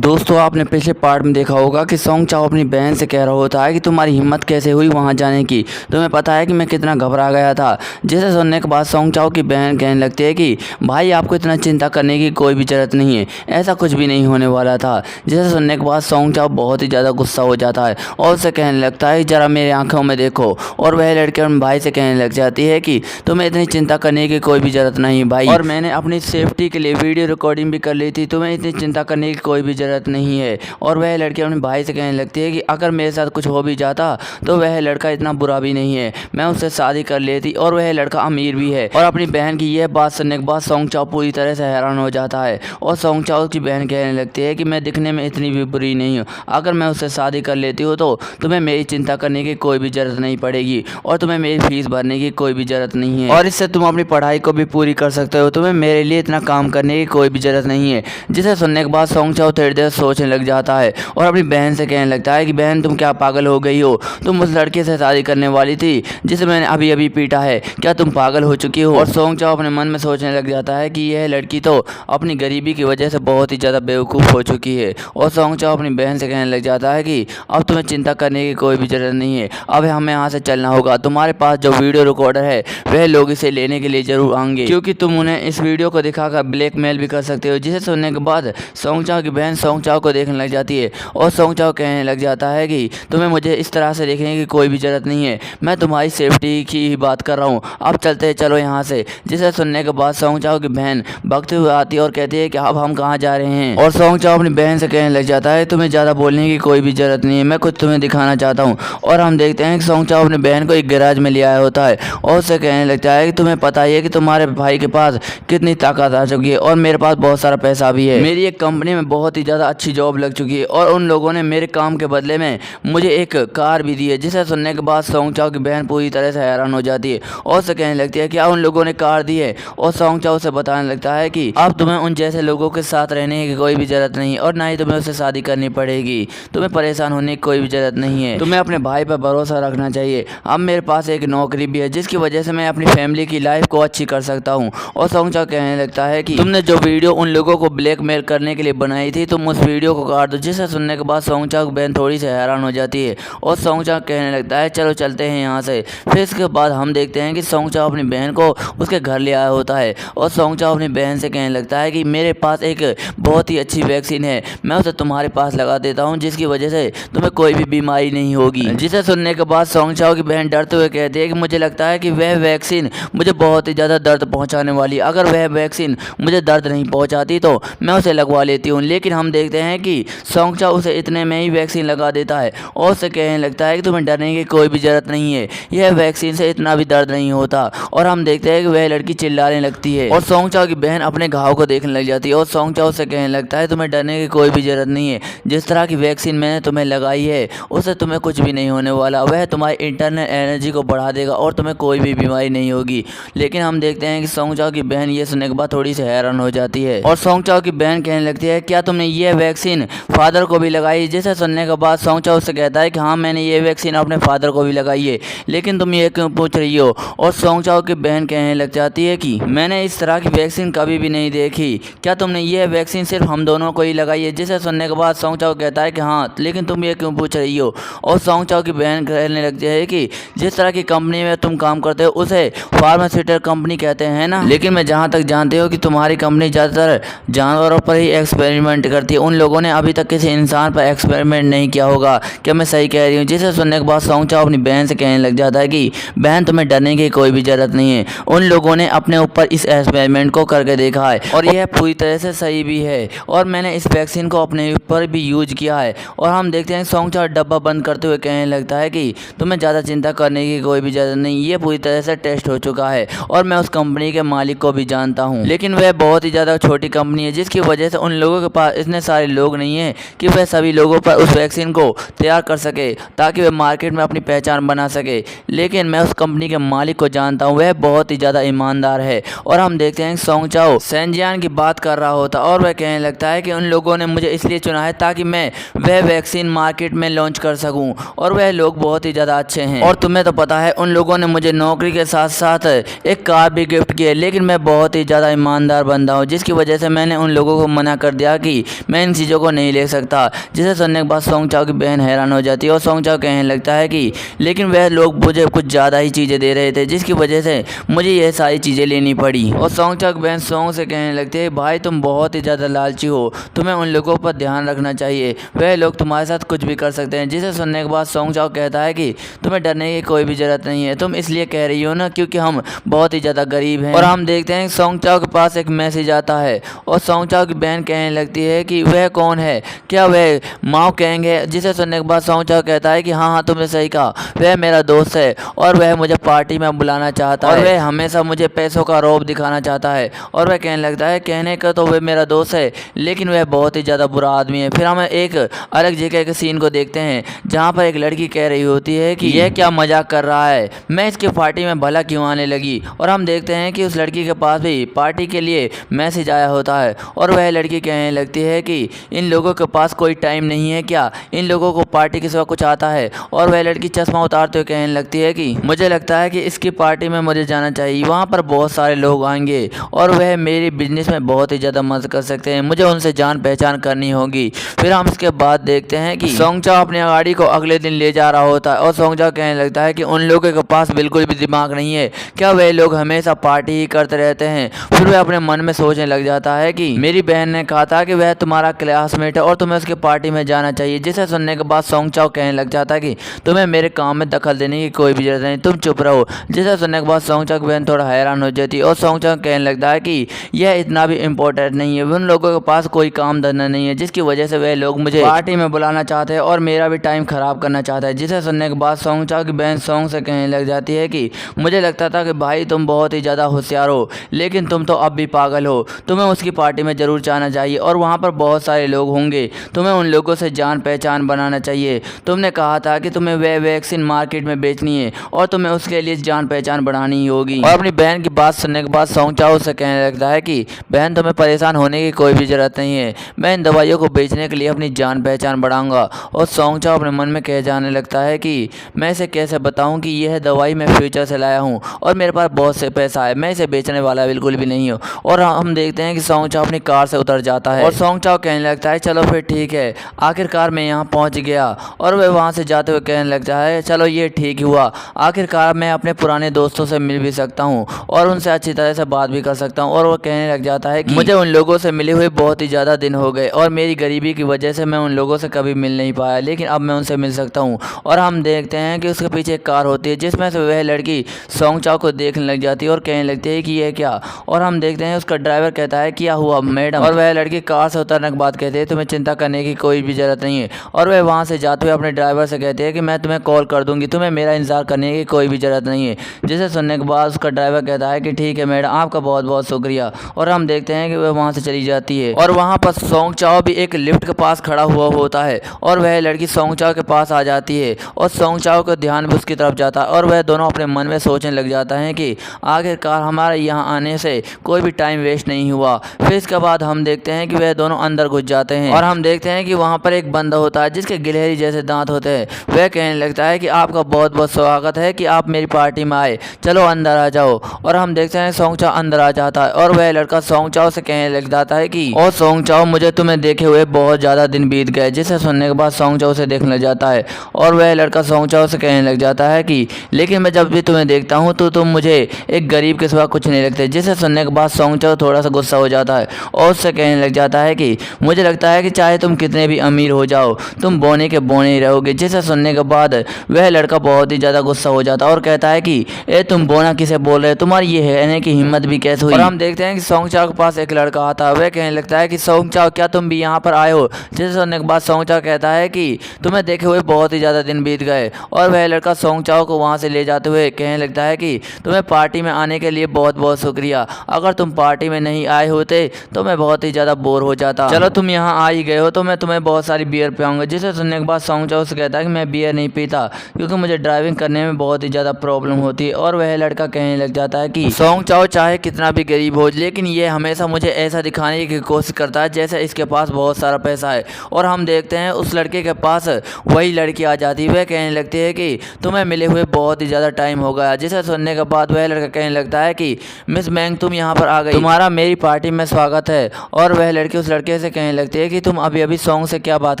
दोस्तों आपने पिछले पार्ट में देखा होगा कि सोंग चाओ अपनी बहन से कह रहा होता है कि तुम्हारी हिम्मत कैसे हुई वहां जाने की। तुम्हें पता है कि मैं कितना घबरा गया था। जिसे सुनने के बाद सोंग चाओ की बहन कहने लगती है कि भाई आपको इतना चिंता करने की कोई भी ज़रूरत नहीं है, ऐसा कुछ भी नहीं होने वाला था। जिसे सुनने के बाद सोंग चाओ बहुत ही ज़्यादा गुस्सा हो जाता है और उसे कहने लगता है ज़रा मेरे आँखों में देखो। और वह लड़की अपने भाई से कहने लग जाती है कि तुम्हें इतनी चिंता करने की कोई भी ज़रूरत नहीं भाई, और मैंने अपनी सेफ्टी के लिए वीडियो रिकॉर्डिंग भी कर ली थी, तुम्हें इतनी चिंता करने की कोई भी ज़रूरत नहीं है। और वह लड़की अपने भाई से कहने लगती है कि अगर मेरे साथ कुछ हो भी जाता तो वह लड़का इतना बुरा भी नहीं है, मैं उससे शादी कर लेती और वह लड़का अमीर भी है। और अपनी बहन की यह बात सुनने के बाद सोंग चाओ पूरी तरह से हैरान हो जाता है और सोंग चाओ की बहन कहने लगती है कि मैं दिखने में इतनी भी बुरी नहीं हूँ, अगर मैं उससे शादी कर लेती हूँ तो तुम्हें मेरी चिंता करने की कोई भी ज़रूरत नहीं पड़ेगी और तुम्हें मेरी फीस भरने की कोई भी ज़रूरत नहीं है, और इससे तुम अपनी पढ़ाई को भी पूरी कर सकते हो, तुम्हें मेरे लिए इतना काम करने की कोई भी ज़रूरत नहीं है। जिसे सुनने के बाद सोंग चाओ थोड़ी देर सोचने लग जाता है और अपनी बहन से कहने लगता है कि बहन तुम क्या पागल हो गई हो, तुम उस लड़के से शादी करने वाली थी जिसे मैंने अभी अभी पीटा है, क्या तुम पागल हो चुकी हो। और सोंग चाओ अपने मन में सोचने लग जाता है कि यह लड़की तो अपनी गरीबी की वजह से बहुत ही ज़्यादा बेवकूफ़ हो चुकी है। और सोंग चाओ अपनी बहन से कहने लग जाता है कि अब तुम्हें चिंता करने की कोई भी ज़रूरत नहीं है, अब हमें यहाँ से चलना होगा। तुम्हारे पास जो वीडियो रिकॉर्डर है वह लोग इसे लेने के लिए ज़रूर आएंगे क्योंकि तुम उन्हें इस वीडियो को दिखाकर ब्लैकमेल भी कर सकते हो। जिसे सुनने के बाद सोंग चाओ की बहन सोंग चाओ को देखने लग जाती है और सोंग चाओ कहने लग जाता है कि तुम्हें मुझे इस तरह से देखने की कोई भी ज़रूरत नहीं है, मैं तुम्हारी सेफ्टी की ही बात कर रहा हूँ, अब चलते हैं चलो यहाँ से। जिसे सुनने के बाद सोंग चाओ की बहन भागते हुए आती है और कहती है कि अब हम कहाँ जा रहे हैं। और सोंग चाओ अपनी बहन से कहने लग जाता है तुम्हें ज़्यादा बोलने की कोई भी ज़रूरत नहीं है, मैं कुछ तुम्हें दिखाना चाहता हूँ। और हम देखते हैं कि सोंग चाओ अपनी बहन को एक गैराज में ले आया होता है और उससे कहने लगता है कि तुम्हें पता ही है कि तुम्हारे भाई के पास कितनी ताकत आ चुकी है और मेरे पास बहुत सारा पैसा भी है, मेरी एक कंपनी में बहुत ही ज़्यादा अच्छी जॉब लग चुकी है और उन लोगों ने मेरे काम के बदले में मुझे एक कार भी दी है। जिसे सुनने के बाद सोंग चाओ की बहन पूरी तरह से हैरान हो जाती है और उससे कहने लगती है क्या उन लोगों ने कार दी है। और सोंग चाओ उसे बताने लगता है कि अब तुम्हें उन जैसे लोगों के साथ रहने की कोई भी ज़रूरत नहीं और ना ही तुम्हें उससे शादी करनी पड़ेगी, तुम्हें परेशान होने की कोई भी ज़रूरत नहीं है, तुम्हें अपने भाई पर भरोसा रखना चाहिए। अब मेरे पास एक नौकरी भी है जिसकी वजह से मैं अपनी फैमिली की लाइफ को अच्छी कर सकता हूँ। और सोंग चाओ कहने लगता है कि तुमने जो वीडियो उन लोगों को ब्लैकमेल करने के लिए बनाई थी तुम उस वीडियो को काट दो। जिसे सुनने के बाद सोंग चाओ की बहन थोड़ी सी हैरान हो जाती है और सोंग चाओ कहने लगता है चलो चलते हैं यहाँ से। फिर इसके बाद हम देखते हैं कि सोंग चाओ अपनी बहन को उसके घर ले आया होता है और सोंग चाओ अपनी बहन से कहने लगता है कि मेरे पास एक बहुत ही अच्छी वैक्सीन है, मैं उसे तुम्हारे पास लगा देता हूँ जिसकी वजह से तुम्हें कोई भी बीमारी नहीं होगी। जिसे सुनने के बाद सोंग चाओ की बहन डरते हुए कहती है कि मुझे लगता है कि वह वैक्सीन मुझे बहुत ही ज़्यादा दर्द पहुँचाने वाली, अगर वह वैक्सीन मुझे दर्द नहीं पहुँचाती तो मैं उसे लगवा लेती हूँ। लेकिन हम देखते हैं कि सोंग चाओ उसे इतने में ही वैक्सीन लगा देता है और उसे कहने लगता है कि तुम्हें डरने की कोई भी ज़रूरत नहीं है, यह वैक्सीन से इतना भी दर्द नहीं होता। और हम देखते हैं कि वह लड़की चिल्लाने लगती है और सोंग चाओ की बहन अपने घाव को देखने लग जाती है और सोंग चाओ से कहने लगता है तुम्हें डरने की कोई भी ज़रूरत नहीं है, जिस तरह की वैक्सीन मैंने तुम्हें लगाई है उससे तुम्हें कुछ भी नहीं होने वाला, वह तुम्हारी इंटरनल एनर्जी को बढ़ा देगा और तुम्हें कोई भी बीमारी नहीं होगी। लेकिन हम देखते हैं कि सोंग चाओ की बहन ये सुनने के बाद थोड़ी सी हैरान हो जाती है और सोंग चाओ की बहन कहने लगती है क्या तुमने ये वैक्सीन फादर को भी लगाई। जिसे सुनने के बाद सोंग चाओ से कहता है कि हाँ मैंने ये वैक्सीन अपने फादर को भी लगाई है, लेकिन तुम ये क्यों पूछ रही हो। और सोंग चाओ की बहन कहने लग जाती है कि मैंने इस तरह की वैक्सीन कभी भी नहीं देखी, क्या तुमने ये वैक्सीन सिर्फ हम दोनों को ही लगाई है। जिसे सुनने के बाद सोंग चाओ कहता है कि हाँ लेकिन तुम ये क्यों पूछ रही हो। और सोंग चाओ की बहन कहने लगती है कि जिस तरह की कंपनी में तुम काम करते हो उसे फार्मास्यूटिकल कंपनी कहते हैं ना, लेकिन मैं जहाँ तक जानती हूँ कि तुम्हारी कंपनी ज़्यादातर जानवरों पर ही एक्सपेरिमेंट करती है, उन लोगों ने अभी तक किसी इंसान पर एक्सपेरिमेंट नहीं किया होगा, क्या मैं सही कह रही हूँ। जिसे सुनने के बाद सोंग चाओ अपनी बहन से कहने लग जाता है कि बहन तुम्हें डरने की कोई भी ज़रूरत नहीं है, उन लोगों ने अपने ऊपर इस एक्सपेरिमेंट को करके देखा है और यह पूरी तरह से सही भी है और मैंने इस वैक्सीन को अपने ऊपर भी यूज किया है। और हम देखते हैं सोंग चाओ डब्बा बंद करते हुए कहने लगता है कि तुम्हें ज़्यादा चिंता करने की कोई भी ज़रूरत नहीं, ये पूरी तरह से टेस्ट हो चुका है और मैं उस कंपनी के मालिक को भी जानता हूँ, लेकिन वह बहुत ही ज़्यादा छोटी कंपनी है जिसकी वजह से उन लोगों के पास इतने सारे लोग नहीं हैं कि वह सभी लोगों पर उस वैक्सीन को तैयार कर सके ताकि वह मार्केट में अपनी पहचान बना सके। लेकिन मैं उस कंपनी के मालिक को जानता हूँ, वह बहुत ही ज़्यादा ईमानदार है। और हम देखते हैं सोंग चाओ सेंजियान की बात कर रहा होता और वह कहने लगता है कि उन लोगों ने मुझे इसलिए चुना है ताकि मैं वह वैक्सीन मार्केट में लॉन्च कर सकूं और वह लोग बहुत ही ज़्यादा अच्छे हैं। और तुम्हें तो पता है उन लोगों ने मुझे नौकरी के साथ साथ एक कार भी गिफ्ट की है, लेकिन मैं बहुत ही ज़्यादा ईमानदार बंदा हूँ जिसकी वजह से मैंने उन लोगों को मना कर दिया कि मैं इन चीज़ों को नहीं ले सकता। जिसे सुनने के बाद सोंग चाओ की बहन हैरान हो जाती है और सोंग चाओ कहने लगता है कि लेकिन वह लोग मुझे कुछ ज़्यादा ही चीज़ें दे रहे थे, जिसकी वजह से मुझे ये सारी चीज़ें लेनी पड़ी। और सोंग चाओ की बहन सोंग से कहने लगती है भाई तुम बहुत ही ज़्यादा लालची हो, तुम्हें उन लोगों पर ध्यान रखना चाहिए, वह लोग तुम्हारे साथ कुछ भी कर सकते हैं। जिसे सुनने के बाद सोंग चाओ कहता है कि तुम्हें डरने की कोई भी ज़रूरत नहीं है, तुम इसलिए कह रही हो ना क्योंकि हम बहुत ही ज़्यादा गरीब हैं। और हम देखते हैं सोंग चाओ के पास एक मैसेज आता है और सोंग चाओ की बहन कहने लगती है कि वह कौन है, क्या वह माओ कैंग है। जिसे सुनने के बाद सोंग चाओ कहता है कि हाँ तुमने सही कहा, वह मेरा दोस्त है और वह मुझे पार्टी में बुलाना चाहता है और वह हमेशा मुझे पैसों का रौब दिखाना चाहता है। और वह कहने लगता है कहने का तो वह मेरा दोस्त है लेकिन वह बहुत ही ज़्यादा बुरा आदमी है। फिर हम एक अलग जगह के सीन को देखते हैं जहाँ पर एक लड़की कह रही होती है कि यह क्या मजाक कर रहा है, मैं इसकी पार्टी में भला क्यों आने लगी। और हम देखते हैं कि उस लड़की के पास भी पार्टी के लिए मैसेज आया होता है और वह लड़की कहने लगती है कि इन लोगों के पास कोई टाइम नहीं है क्या, इन लोगों को पार्टी के सिवा कुछ आता है। और वह लड़की चश्मा उतारते हुए कहने लगती है कि मुझे लगता है कि इसकी पार्टी में मुझे जाना चाहिए, वहाँ पर बहुत सारे लोग आएंगे और वह मेरी बिजनेस में बहुत ही ज़्यादा मदद कर सकते हैं, मुझे उनसे जान पहचान करनी होगी। फिर हम इसके बाद देखते हैं कि सोंग चाओ अपनी गाड़ी को अगले दिन ले जा रहा होता है और सोंग चाओ कहने लगता है कि उन लोगों के पास बिल्कुल भी दिमाग नहीं है, क्या वे लोग हमेशा पार्टी ही करते रहते हैं। फिर वह अपने मन में सोचने लग जाता है कि मेरी बहन ने कहा था कि वह तुम्हारा क्लासमेट है और तुम्हें उसकी पार्टी में जाना चाहिए। जिसे सुनने के बाद सोंग चाओ कहने लग जाता है कि तुम्हें मेरे काम में दखल देने की कोई भी जरूरत नहीं, तुम चुप रहो। जिसे सुनने के बाद सोंग चाओ की बहन थोड़ा हैरान हो जाती है और सोंग चाओ कहने लगता है कि यह इतना भी इम्पोर्टेंट नहीं है, उन लोगों के पास कोई काम धंधा नहीं है जिसकी वजह से वे लोग मुझे पार्टी में बुलाना चाहते हैं और मेरा भी टाइम खराब करना चाहता है। जिसे सुनने के बाद सोंग चाओ की बहन सोंग से कहने लग जाती है कि मुझे लगता था कि भाई तुम बहुत ही ज़्यादा होशियार हो लेकिन तुम तो अब भी पागल हो, तुम्हें उसकी पार्टी में ज़रूर जाना चाहिए और वहाँ पर बहुत सारे लोग होंगे, तुम्हें उन लोगों से जान पहचान बनाना चाहिए। तुमने कहा था कि तुम्हें वह वैक्सीन मार्केट में बेचनी है और तुम्हें उसके लिए जान पहचान बढ़ानी ही होगी। और अपनी बहन की बात सुनने के बाद सोंग चाओ से कहने लगता है कि बहन तुम्हें परेशान होने की कोई भी ज़रूरत नहीं है, मैं इन दवाइयों को बेचने के लिए अपनी जान पहचान बढ़ाऊंगा। और सोंग चाओ अपने मन में कह जाने लगता है कि मैं इसे कैसे बताऊं कि यह दवाई मैं फ्यूचर से लाया हूं और मेरे पास बहुत से पैसा है, मैं इसे बेचने वाला बिल्कुल भी नहीं हूं। और हम देखते हैं कि सोंग चाओ अपनी कार से उतर जाता है और सोंग चाओ कहने लगता है चलो फिर ठीक है, आखिरकार मैं यहाँ पहुँच गया। और वह वहाँ से जाते हुए कहने लगता है चलो ये ठीक हुआ, आखिरकार मैं अपने पुराने दोस्तों से मिल भी सकता हूँ और उनसे अच्छी तरह से बात भी कर सकता हूँ। और वो कहने लग जाता है कि मुझे उन लोगों से मिले हुए बहुत ही ज़्यादा दिन हो गए और मेरी गरीबी की वजह से मैं उन लोगों से कभी मिल नहीं पाया, लेकिन अब मैं उनसे मिल सकता हूँ। और हम देखते हैं कि उसके पीछे एक कार होती है जिसमें से वह लड़की सोंग चाओ को देखने लग जाती है और कहने लगती है कि यह क्या। और हम देखते हैं उसका ड्राइवर कहता है क्या हुआ मैडम। और वह लड़की कार से उतरने के बाद कहती है तुम्हें चिंता करने की कोई भी ज़रूरत नहीं है। और वह वहाँ से जाते हुए अपने ड्राइवर से कहती है कि मैं तुम्हें कॉल कर दूँगी, तुम्हें मेरा इंतजार करने की कोई भी ज़रूरत नहीं है। जिसे सुनने के बाद उसका ड्राइवर कहता है कि ठीक है मैडम, आपका बहुत बहुत शुक्रिया। और हम देखते हैं कि वह वहाँ से चली जाती है और वहाँ पर सोंग चाओ भी एक लिफ्ट के पास खड़ा हुआ होता है और वह लड़की सोंग चाओ के पास आ जाती है और सोंग चाओ का ध्यान भी उसकी तरफ जाता है और वह दोनों अपने मन में सोचने लग जाता है कि आखिरकार हमारे यहाँ आने से कोई भी टाइम वेस्ट नहीं हुआ। फिर इसके बाद हम देखते हैं कि वह दोनों अंदर घुस जाते हैं और हम देखते हैं कि वहाँ पर एक बंदा होता है जिसके गिलहरी जैसे दांत होते हैं। वह कहने लगता है कि आपका बहुत बहुत स्वागत है कि आप मेरी पार्टी में आए, चलो अंदर आ जाओ। और हम देखते हैं सोंग चाओ अंदर आ जाता है और वह लड़का सोंग चाओ से कहने लग जाता है कि और सोंग चाओ मुझे तुम्हें देखे हुए बहुत ज़्यादा दिन बीत गए। जिसे सुनने के बाद सोंग चाओ से देखने लग जाता है और वह लड़का सोंग चाओ से कहने लग जाता है कि लेकिन मैं जब भी तुम्हें देखता हूँ तो तुम मुझे एक गरीब के सिवा कुछ नहीं लगते। जिसे सुनने के बाद सोंग चाओ थोड़ा सा गुस्सा हो जाता है और उससे कहने लग जाता है कि मुझे लगता है कि चाहे तुम कितने भी अमीर हो जाओ तुम बोने के बोने ही रहोगे। जिसे सुनने के बाद वह लड़का बहुत ही ज़्यादा गुस्सा हो जाता है और कहता है कि ए तुम बोना किसे बोल रहे हो, तुम्हारी ये कहने की हिम्मत भी कैसे हुई। और हम देखते हैं कि सोंग चाओ के पास एक लड़का आता है, वह कहने लगता है कि सोंग चाओ क्या तुम भी यहाँ पर आए हो। जिसे सुनने के बाद सोंग चाओ कहता है कि तुम्हें देखे हुए बहुत ही ज़्यादा दिन बीत गए। और वह लड़का सोंग चाओ को वहाँ से ले जाते हुए कहने लगता है कि तुम्हें पार्टी में आने के लिए बहुत बहुत शुक्रिया, अगर तुम पार्टी में नहीं आए होते तो मैं बहुत ही ज़्यादा बोर हो जाता, चलो तुम यहाँ आ ही गए हो तो मैं तुम्हें बहुत सारी बियर पिलाऊंगा। जिसे सुनने के बाद सोंग चाओ से कहता है कि मैं बियर नहीं पीता क्योंकि मुझे ड्राइविंग करने में बहुत ही ज़्यादा प्रॉब्लम होती है। और वह लड़का कहने लग जाता है कि सोंग चाओ चाहे कितना भी गरीब हो लेकिन ये हमेशा मुझे ऐसा दिखाने की कोशिश करता है जैसे इसके पास बहुत सारा पैसा है। और हम देखते हैं उस लड़के के पास वही लड़की आ जाती है, वह कहने लगती है कि तुम्हें मिले हुए बहुत ही ज़्यादा टाइम हो गया। जिसे सुनने के बाद वह लड़का कहने लगता है कि मिस मैंग तुम यहाँ पर आ गई, तुम्हारा मेरी पार्टी में स्वागत है। और वह लड़की उस लड़के से से कहने लगती है कि तुम अभी अभी सॉन्ग से क्या बात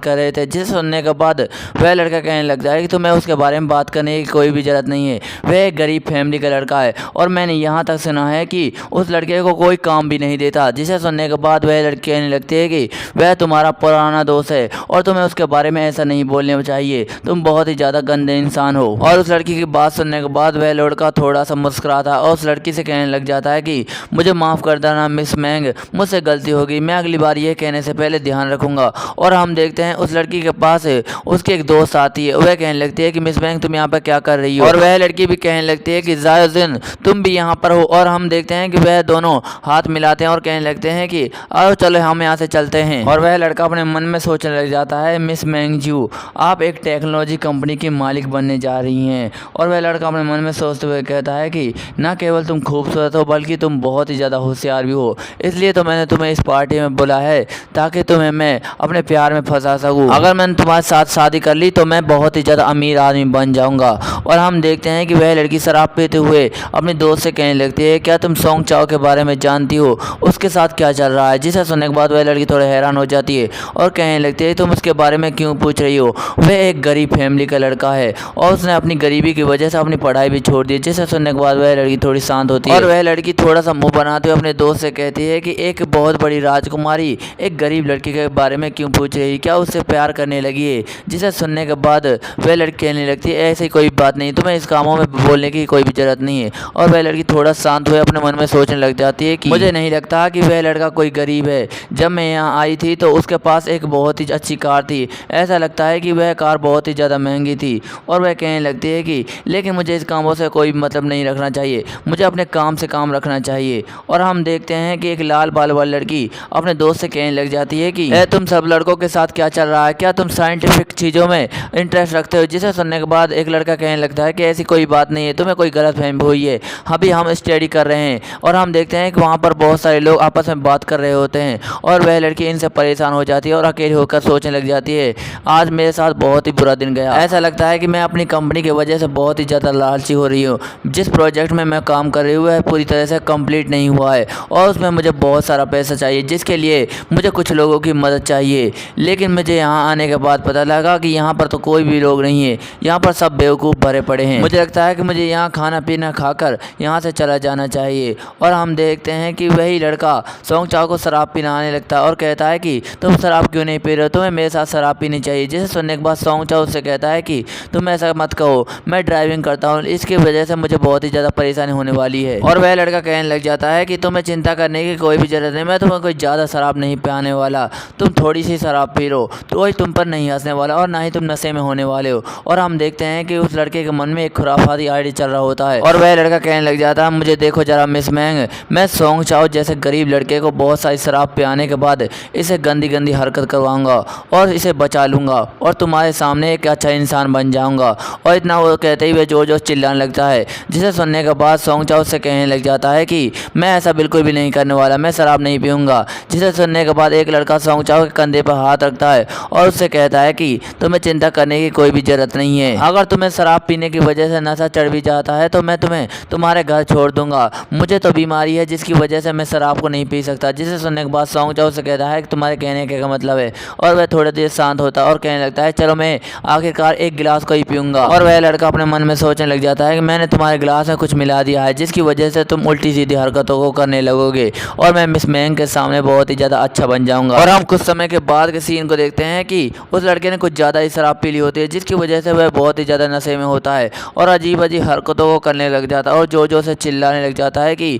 कर रहे थे। जिसे सुनने के बाद वह लड़का कहने लगता है कि तुम्हें उसके बारे में बात करने की कोई भी ज़रूरत नहीं है, वह एक गरीब फैमिली का लड़का है और मैंने यहाँ तक सुना है कि उस लड़के को कोई काम भी नहीं देता। जिसे सुनने के बाद वह लड़की कहने लगती है कि वह तुम्हारा पुराना दोस्त है और तुम्हें उसके बारे में ऐसा नहीं बोलने चाहिए, तुम बहुत ही ज़्यादा गंदे इंसान हो। और उस लड़की की बात सुनने के बाद वह लड़का थोड़ा सा मुस्कुराता और उस लड़की से कहने लग जाता है कि मुझे माफ़ कर देना मिस मैंग, मुझसे गलती होगी, मैं अगली बार ये कहने से पहले ध्यान रखूंगा। और हम देखते हैं उस लड़की के पास उसकी एक दोस्त आती है, वह कहने लगती है कि मिस मैंग तुम यहाँ पर क्या कर रही हो। और वह लड़की भी कहने लगती है कि जायज़िन तुम भी यहाँ पर हो। और हम देखते हैं कि वह दोनों हाथ मिलाते हैं और कहने लगते हैं कि आओ चलो हम यहाँ से चलते हैं। और वह लड़का अपने मन में सोचने लग जाता है मिस मैंग जू आप एक टेक्नोलॉजी कंपनी की मालिक बनने जा रही हैं। और वह लड़का अपने मन में सोचते हुए कहता है कि न केवल तुम खूबसूरत हो बल्कि तुम बहुत ही ज़्यादा होशियार भी हो, इसलिए तो मैंने तुम्हें इस पार्टी में बुलाया है ताकि तुम्हें मैं अपने प्यार में फंसा सकूं। अगर मैंने तुम्हारे साथ शादी कर ली तो मैं बहुत ही ज़्यादा अमीर आदमी बन जाऊंगा। और हम देखते हैं कि वह लड़की शराब पीते हुए अपने दोस्त से कहने लगती है क्या तुम सॉन्ग चाओ के बारे में जानती हो, उसके साथ क्या चल रहा है। जिसे सुनने के बाद वह लड़की थोड़ा हैरान हो जाती है और कहने लगती है तुम उसके बारे में क्यों पूछ रही हो, वह एक गरीब फैमिली का लड़का है और उसने अपनी गरीबी की वजह से अपनी पढ़ाई भी छोड़ दी। जिसे सुनने के बाद वह लड़की थोड़ी शांत होती है और वह लड़की थोड़ा सा मुंह बनाते हुए अपने दोस्त से कहती है कि एक बहुत बड़ी राजकुमारी एक गरीब लड़की के बारे में क्यों पूछ रही, क्या उससे प्यार करने लगी है। जिसे सुनने के बाद वह लड़की कहने लगती है ऐसी कोई बात नहीं, तुम्हें इस कामों में बोलने की कोई भी जरूरत नहीं है। और वह लड़की थोड़ा शांत हुए अपने मन में सोचने लग जाती है कि मुझे नहीं लगता कि वह लड़का कोई गरीब है, जब मैं यहाँ आई थी तो उसके पास एक बहुत ही अच्छी कार थी, ऐसा लगता है कि वह कार बहुत ही ज़्यादा महंगी थी। और वह कहने लगती है कि लेकिन मुझे इस कामों से कोई मतलब नहीं रखना चाहिए, मुझे अपने काम से काम रखना चाहिए। और हम देखते हैं कि एक लाल बाल वाली लड़की अपने दोस्त से कहने लग जाती है कि तुम सब लड़कों के साथ क्या चल रहा है, क्या तुम साइंटिफिक चीज़ों में इंटरेस्ट रखते हो। जिसे सुनने के बाद एक लड़का कहने लगता है कि ऐसी कोई बात नहीं है, तुम्हें कोई गलत फहमी हुई है, अभी हम स्टडी कर रहे हैं। और हम देखते हैं कि वहाँ पर बहुत सारे लोग आपस में बात कर रहे होते हैं और वह लड़की इनसे परेशान हो जाती है और अकेली होकर सोचने लग जाती है आज मेरे साथ बहुत ही बुरा दिन गया, ऐसा लगता है कि मैं अपनी कंपनी की वजह से बहुत ही ज़्यादा लालची हो रही हूँ। जिस प्रोजेक्ट में मैं काम कर रही हूँ वह पूरी तरह से कंप्लीट नहीं हुआ है और उसमें मुझे बहुत सारा पैसा चाहिए, जिसके लिए मुझे कुछ लोगों की मदद चाहिए। लेकिन मुझे यहाँ आने के बाद पता लगा कि यहाँ पर तो कोई भी लोग नहीं है, यहाँ पर सब बेवकूफ़ भरे पड़े हैं। मुझे लगता है कि मुझे यहाँ खाना पीना खाकर यहाँ से चला जाना चाहिए। और हम देखते हैं कि वही लड़का सॉन्ग चाओ को शराब पिलाने लगता है और कहता है कि तुम शराब क्यों नहीं पी रहे हो, तुम्हें मेरे साथ शराब पीनी चाहिए। जिसे सुनने के बाद सॉन्ग चाओ उससे कहता है कि तुम ऐसा मत कहो, मैं ड्राइविंग करता हूँ, इसकी वजह से मुझे बहुत ही ज़्यादा परेशानी होने वाली है। और वह लड़का कहने लग जाता है कि तुम्हें चिंता करने की कोई भी ज़रूरत नहीं, मैं तुम्हें कोई ज़्यादा शराब नहीं पिलाने वाला, तुम थोड़ी सी शराब पी लो तो कोई तुम पर नहीं हंसने वाला और ना ही तुम नशे में होने वाले हो। और हम देखते हैं कि उस लड़के के मन में एक खुराफाती आइडिया चल रहा होता है और वह लड़का कहने लग जाता है मुझे देखो जरा मिस मैंग, मैं सॉन्ग चाओ जैसे गरीब लड़के को बहुत सारी शराब पिलाने के बाद इसे गंदी गंदी हरकत करवाऊंगा और इसे बचा लूँगा और तुम्हारे सामने एक अच्छा इंसान बन जाऊँगा। और इतना वो कहते ही वह जोर जोर चिल्लाने लगता है। जिसे सुनने के बाद सॉन्ग चाओ उससे कहने लग जाता है कि मैं ऐसा बिल्कुल भी नहीं करने वाला, मैं शराब नहीं पीऊँगा। जिसे सुनने के बाद एक लड़का सॉन्ग चाओ के कंधे पर हाथ रखता है और उससे कहता है कि तुम्हें चिंता करने की कोई भी ज़रूरत नहीं है, अगर तुम्हें शराब पीने की वजह से नशा चढ़ भी जाता है तो मैं तुम्हें तुम्हारे घर छोड़ दूंगा, मुझे तो बीमारी है जिसकी वजह से मैं शराब को नहीं पी सकता। जिसे सुनने के बाद सॉन्ग चाओ से कहता है कि तुम्हारे कहने का मतलब है। और वह थोड़ी देर शांत होता है और कहने लगता है चलो मैं आखिरकार एक गिलास को ही पीऊँगा। और वह लड़का अपने मन में सोचने लग जाता है कि मैंने तुम्हारे गिलास में कुछ मिला दिया है जिसकी वजह से तुम उल्टी सीधी हरकतों को करने लगोगे और मैं मिस मैंग के सामने बहुत ही ज़्यादा अच्छा बन जाऊँगा। और हम कुछ समय के बाद के सीन को देखते हैं कि उस लड़के ने कुछ ज़्यादा ही शराब पी ली होती है जिसकी वजह से वह बहुत ही ज़्यादा नशे में होता है और अजीब अजीब हरकतों को करने लग जाता है और जोर जोर से चिल्लाने लग जाता है कि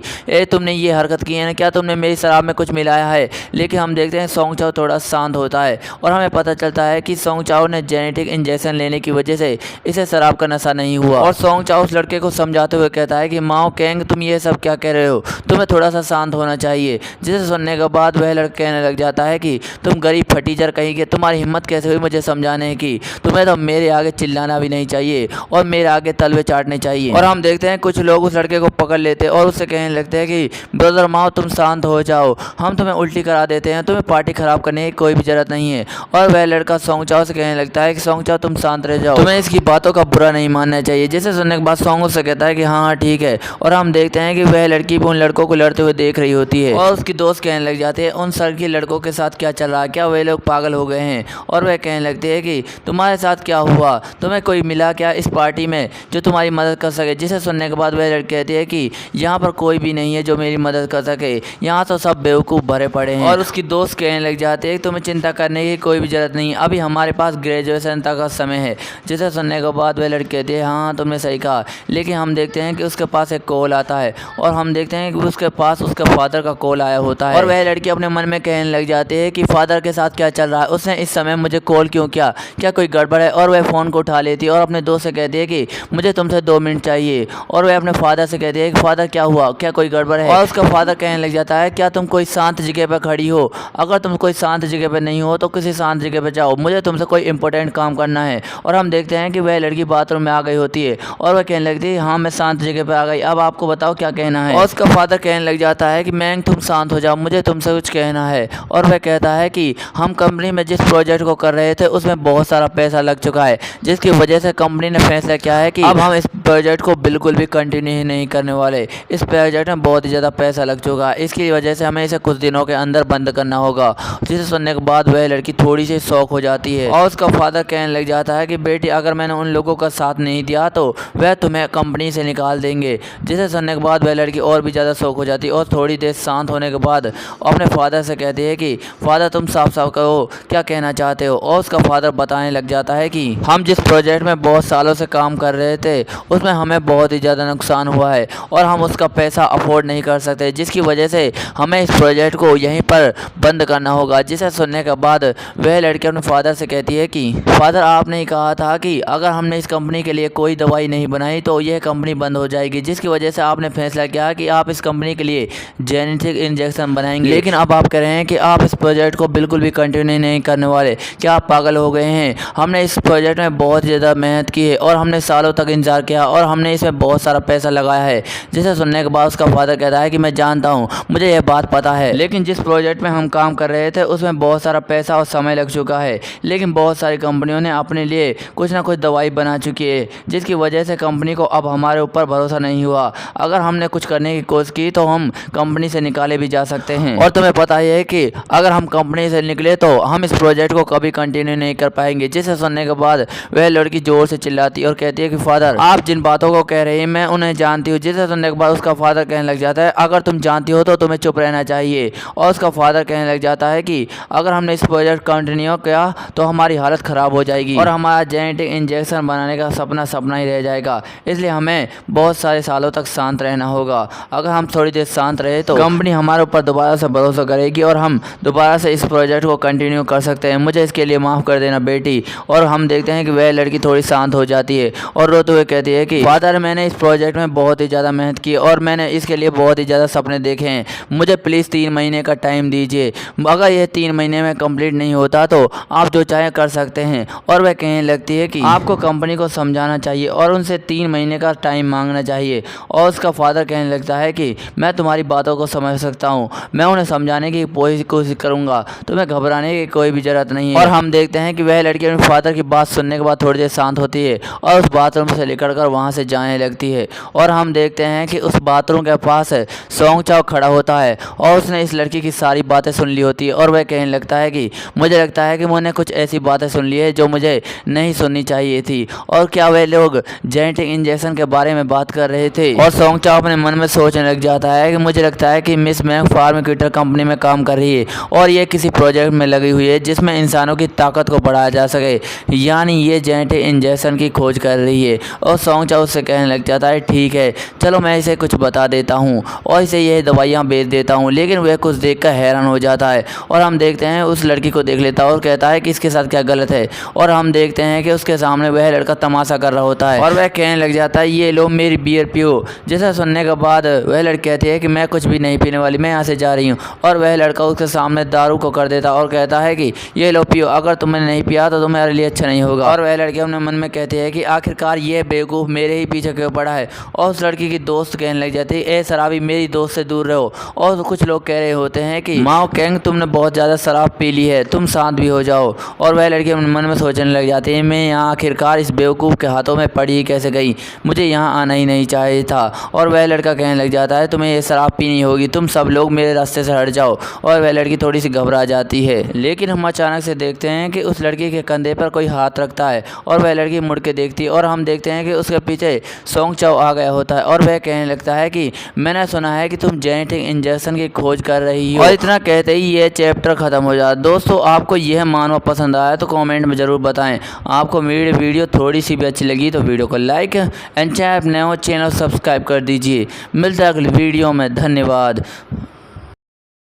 तुमने ये हरकत की है ना, क्या तुमने मेरी शराब में कुछ मिलाया है। लेकिन हम देखते हैं सॉन्ग चाओ थोड़ा शांत होता है और हमें पता चलता है कि सॉन्ग चाओ ने जेनेटिक इंजेक्शन लेने की वजह से इसे शराब का नशा नहीं हुआ। और सॉन्ग चाओ उस लड़के को समझाते हुए कहता है कि माओ कैंग तुम ये सब क्या कह रहे हो, तुम्हें थोड़ा सा शांत होना चाहिए। जिसे सुनने के बाद वह लड़का कहने लग जाता है कि तुम गरीब फटीचर कहीं, तुम्हारी हिम्मत कैसे हुई मुझे समझाने की, तुम्हें तो मेरे आगे चिल्लाना भी नहीं चाहिए और मेरे आगे तलवे चाटने चाहिए। और हम देखते हैं कुछ लोग उस लड़के को पकड़ लेते हैं और उससे कहने लगते हैं कि ब्रदर माओ तुम शांत हो जाओ, हम तुम्हें उल्टी करा देते हैं, तुम्हें पार्टी खराब करने की कोई भी जरूरत नहीं है। और वह लड़का सॉन्ग चाओ से कहने लगता है कि सॉन्ग चाओ तुम शांत रह जाओ, तुम्हें इसकी बातों का बुरा नहीं मानना चाहिए। जिसे सुनने के बाद सॉन्ग उससे कहता है कि हाँ ठीक है। और हम देखते हैं कि वह लड़की भी उन लड़कों को लड़ते हुए देख रही होती है और उसकी दोस्त कहने लग जाती है उन सर की लड़कों के साथ क्या चल रहा है, क्या वे लोग पागल हो गए हैं। और वह कहने लगती है कि तुम्हारे साथ क्या हुआ, तुम्हें कोई मिला क्या इस पार्टी में जो तुम्हारी मदद कर सके। जिसे सुनने के बाद वह लड़की कहती है कि यहाँ पर कोई भी नहीं है जो मेरी मदद कर सके, यहाँ तो सब बेवकूफ़ भरे पड़े हैं। और उसकी दोस्त कहने लग जाती है कि तुम्हें चिंता करने की कोई भी ज़रूरत नहीं, अभी हमारे पास ग्रेजुएशन तक का समय है। जिसे सुनने के बाद वह लड़की कहती है हाँ तुमने सही कहा। लेकिन हम देखते हैं कि उसके पास एक कॉल आता है और हम देखते हैं कि उसके पास उसके फादर का कॉल आया होता है। और वह लड़की अपने मन में कहने लग जाती है कि फादर के साथ क्या चल रहा है, उसने इस समय मुझे कॉल क्यों किया, क्या कोई गड़बड़ है। और वह फ़ोन को उठा लेती है और अपने दोस्त से कहती है कि मुझे तुमसे 2 मिनट चाहिए। और वह अपने फादर से कहती है कि फादर क्या हुआ, क्या कोई गड़बड़ है। और उसका फादर कहने लग जाता है क्या तुम कोई शांत जगह पर खड़ी हो, अगर तुम कोई शांत जगह पर नहीं हो तो किसी शांत जगह पर जाओ, मुझे तुमसे कोई इंपॉर्टेंट काम करना है। और हम देखते हैं कि वह लड़की बाथरूम में आ गई होती है और वह कहने लगती है हाँ मैं शांत जगह पर आ गई, अब आपको बताओ क्या कहना है। और उसका फादर कहने लग जाता है कि मैंग तुम शांत हो जाओ, मुझे तुमसे कुछ कहना है। और वह कहता है कि हम कंपनी में जिस प्रोजेक्ट को कर रहे थे उसमें बहुत सारा पैसा लग चुका है, जिसकी वजह से कंपनी ने फैसला किया है कि अब हम इस प्रोजेक्ट को बिल्कुल भी कंटिन्यू नहीं करने वाले। इस प्रोजेक्ट में बहुत ही ज़्यादा पैसा लग चुका है, इसकी वजह से हमें इसे कुछ दिनों के अंदर बंद करना होगा। जिसे सुनने के बाद वह लड़की थोड़ी सी शौक हो जाती है और उसका फादर कहने लग जाता है कि बेटी अगर मैंने उन लोगों का साथ नहीं दिया तो वह तुम्हें कंपनी से निकाल देंगे। जिसे सुनने के बाद वह लड़की और भी ज़्यादा शौक हो जाती है और थोड़ी देर शांत होने के बाद अपने फादर से कहती है कि फादर तुम साफ साफ कहो क्या कहना चाहते हो। और उसका फादर बताने लग जाता है कि हम जिस प्रोजेक्ट में बहुत सालों से काम कर रहे थे उसमें हमें बहुत ही ज़्यादा नुकसान हुआ है और हम उसका पैसा अफोर्ड नहीं कर सकते, जिसकी वजह से हमें इस प्रोजेक्ट को यहीं पर बंद करना होगा। जिसे सुनने के बाद वह लड़की अपने फादर से कहती है कि फादर आपने ही कहा था कि अगर हमने इस कंपनी के लिए कोई दवाई नहीं बनाई तो यह कंपनी बंद हो जाएगी, जिसकी वजह से आपने फैसला किया कि आप इस कंपनी के लिए जेनेटिक इंजेक्शन बनाएंगे। लेकिन अब आप कह रहे हैं कि आप इस प्रोजेक्ट को बिल्कुल भी कंटिन्यू नहीं करने वाले, क्या आप पागल हो गए हैं। हमने इस प्रोजेक्ट में बहुत ज़्यादा मेहनत की है और हमने सालों तक इंतजार किया और हमने इसमें बहुत सारा पैसा लगाया है। जिसे सुनने के बाद उसका फादर कहता है कि मैं जानता हूँ, मुझे यह बात पता है, लेकिन जिस प्रोजेक्ट में हम काम कर रहे थे उसमें बहुत सारा पैसा और समय लग चुका है, लेकिन बहुत सारी कंपनियों ने अपने लिए कुछ ना कुछ दवाई बना चुकी है, जिसकी वजह से कंपनी को अब हमारे ऊपर भरोसा नहीं हुआ। अगर हमने कुछ करने की कोशिश की तो हम कंपनी से निकाले भी जा सकते हैं और तुम्हें पता ही है कि अगर हम कंपनी से निकले तो हम इस प्रोजेक्ट को कभी कंटिन्यू नहीं कर पाएंगे। जिसे सुनने के बाद वह लड़की जोर से चिल्लाती है और कहती है कि फादर आप जिन बातों को कह रहे हैं मैं उन्हें जानती हूँ। जिसे सुनने के बाद उसका फादर कहने लग जाता है अगर तुम जानती हो तो तुम्हें चुप रहना चाहिए। और उसका फादर कहने लग जाता है कि अगर हमने इस प्रोजेक्ट कंटिन्यू किया तो हमारी हालत ख़राब हो जाएगी और हमारा जेनेटिक इंजेक्शन बनाने का सपना सपना ही रह जाएगा, इसलिए हमें बहुत सारे सालों तक शांत रहना होगा। अगर हम थोड़ी देर शांत रहे तो कंपनी हमारे ऊपर दोबारा से भरोसा करेगी और हम दोबारा से इस प्रोजेक्ट को कंटिन्यू कर सकते हैं, मुझे इसके लिए माफ़ कर देना बेटी। और हम देखते हैं कि वह लड़की थोड़ी शांत हो जाती है और रोते हुए कहती है कि फादर मैंने इस प्रोजेक्ट में बहुत ही ज़्यादा मेहनत की और मैंने इसके लिए बहुत ही ज़्यादा सपने देखे हैं, मुझे प्लीज़ 3 महीने का टाइम दीजिए, अगर यह 3 महीने में कंप्लीट नहीं होता तो आप जो चाहे कर सकते हैं। और वह कहने लगती है कि आपको कंपनी को समझाना चाहिए और उनसे 3 महीने का टाइम मांगना चाहिए। और उसका फादर कहने लगता है कि मैं तुम्हारी बातों को समझ सकता हूँ, मैं उन्हें समझाने की पूरी कोशिश करूँगा, तुम्हें घबराने की कोई भी ज़रूरत नहीं है। और हम देखते हैं कि वह लड़की अपने फादर की बात सुनने के बाद थोड़ी देर शांत होती है और उस बाथरूम से निकल कर वहाँ से जाने लगती है। और हम देखते हैं कि उस बाथरूम के पास सोंग चाओ खड़ा होता है और उसने इस लड़की की सारी बातें सुन ली होती है और वह कहने लगता है कि मुझे लगता है कि मैंने कुछ ऐसी बातें सुन ली है जो मुझे नहीं सुननी चाहिए थी। और क्या वे लोग जेनेटिक इंजेक्शन के बारे में बात कर रहे थे। और सोंग चाओ अपने मन में सोचने लग जाता है कि मुझे लगता है कि मिस मैंग फार्मास्यूटिकल कंपनी में काम कर रही है और ये किसी प्रोजेक्ट में लगी हुई है जिसमें इंसानों की ताकत को बढ़ाया जा सके, यानी ये जेनेटिक इंजेक्शन की खोज कर रही है। और सोंग चाओ उससे कहने लग जाता है ठीक है चलो मैं इसे कुछ बता देता हूँ और इसे ये दवाइयाँ बेच देता हूँ। लेकिन वह कुछ देखकर हैरान हो जाता है और हम देखते हैं उस लड़की को देख लेता है और कहता है कि इसके साथ क्या गलत है। और हम देखते हैं कि उसके सामने वह लड़का तमाशा कर रहा होता है और वह कहने लग जाता है ये लो मेरी बियर पियो। जिसे सुनने के बाद वह लड़की कहती है कि मैं कुछ भी नहीं पीने वाली, मैं यहाँ से जा रही हूँ। और वह लड़का उसके सामने दारू को कर देता और कहता है कि ये लो पियो, अगर तुमने नहीं पिया तो तुम्हारे लिए अच्छा नहीं होगा। और वह लड़की अपने मन में कहती है कि आखिरकार ये बेवकूफ़ मेरे ही पीछे क्यों पड़ा है। और उस लड़की की दोस्त कहने लग जाती है ए शराबी मेरी दोस्त से दूर रहो। और कुछ लोग कह रहे होते हैं कि माओ कैंग तुमने बहुत ज़्यादा शराब पी ली है, तुम शांत भी हो जाओ। और वह लड़की अपने मन में सोचने लग जाती है मैं यहाँ आखिरकार इस बेवकूफ़ के हाथों में पड़ी कैसे गई, मुझे यहाँ आना ही नहीं चाहिए था। और वह लड़का कहने लग जाता है तुम्हें ये शराब पीनी होगी, तुम सब लोग मेरे रास्ते से हट जाओ। और और वह लड़की थोड़ी सी घबरा जाती है। लेकिन हम अचानक से देखते हैं कि उस लड़की के कंधे पर कोई हाथ रखता है और वह लड़की मुड़ के देखती है और हम देखते हैं कि उसके पीछे सोंग चाओ आ गया होता है और वह कहने लगता है कि मैंने सुना है कि तुम जेनेटिक इंजेक्शन की खोज कर रही हो। और इतना कहते ही ये चैप्टर खत्म हो जाता है। दोस्तों, आपको यह मानवा पसंद आया तो कमेंट में ज़रूर बताएं। आपको मेरी वीडियो थोड़ी सी भी अच्छी लगी तो वीडियो को लाइक एंड चैनल सब्सक्राइब कर दीजिए। मिलते हैं अगली वीडियो में। धन्यवाद।